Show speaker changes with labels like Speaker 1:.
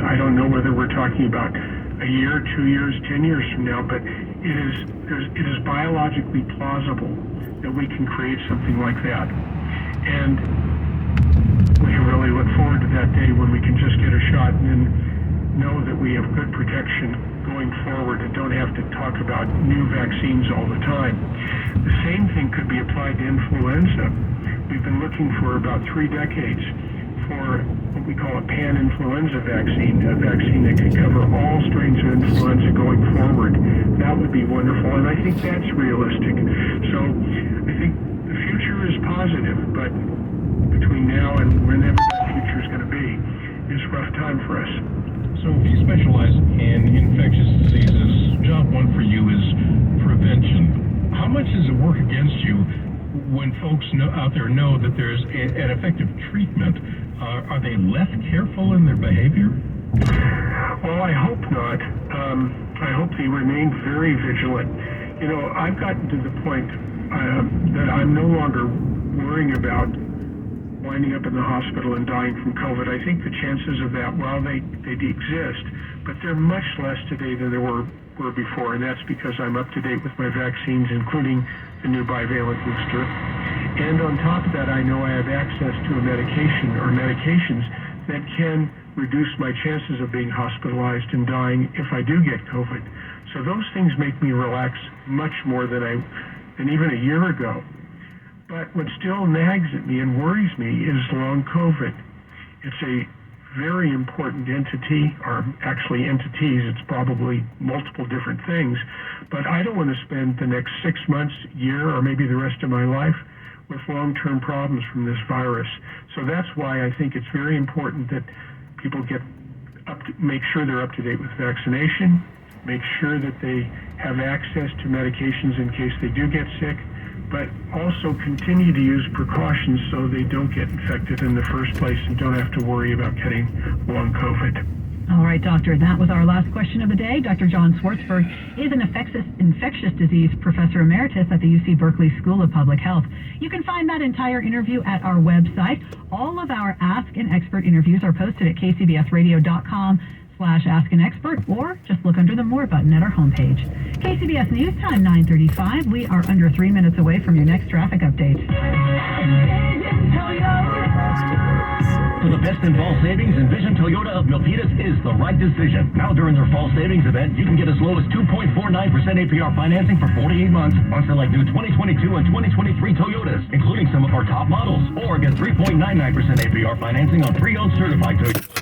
Speaker 1: I don't know whether we're talking about a year, 2 years, 10 years from now, but it is biologically plausible that we can create something like that. And we can really look forward to that day when we can just get a shot and then know that we have good protection going forward and don't have to talk about new vaccines all the time. The same thing could be applied to influenza. We've been looking for about 3 decades for what we call a pan-influenza vaccine, a vaccine that could cover all strains of influenza going forward. That would be wonderful, and I think that's realistic. So I think the future is positive, but between now and whenever that future is going to be, it's a rough time for us.
Speaker 2: So if you specialize in infectious diseases, job one for you is prevention. How much does it work against you when folks out there know that there's an effective treatment? Are they less careful in their behavior?
Speaker 1: Well, I hope not. I hope they remain very vigilant. You know, I've gotten to the point that I'm no longer worrying about winding up in the hospital and dying from COVID. I think the chances of that, well, they exist, but they're much less today than there were before, and that's because I'm up to date with my vaccines, including the new bivalent booster. And on top of that, I know I have access to a medication or medications that can reduce my chances of being hospitalized and dying if I do get COVID. So those things make me relax much more than even a year ago. But what still nags at me and worries me is long COVID. It's a very important entity, or actually entities. It's probably multiple different things. But I don't want to spend the next 6 months, year, or maybe the rest of my life with long-term problems from this virus. So that's why I think it's very important that people make sure they're up to date with vaccination, make sure that they have access to medications in case they do get sick, but also continue to use precautions so they don't get infected in the first place and don't have to worry about getting long COVID.
Speaker 3: All right, Doctor, that was our last question of the day. Dr. John Swartzberg is an infectious disease professor emeritus at the UC Berkeley School of Public Health. You can find that entire interview at our website. All of our Ask an Expert interviews are posted at kcbsradio.com/Ask an Expert, or just look under the More button at our homepage. KCBS News Time 9:35. We are under 3 minutes away from your next traffic update.
Speaker 4: For the best in fall savings, Envision Toyota of Milpitas is the right decision. Now during their fall savings event, you can get as low as 2.49% APR financing for 48 months on select new 2022 and 2023 Toyotas, including some of our top models, or get 3.99% APR financing on pre-owned certified Toyotas.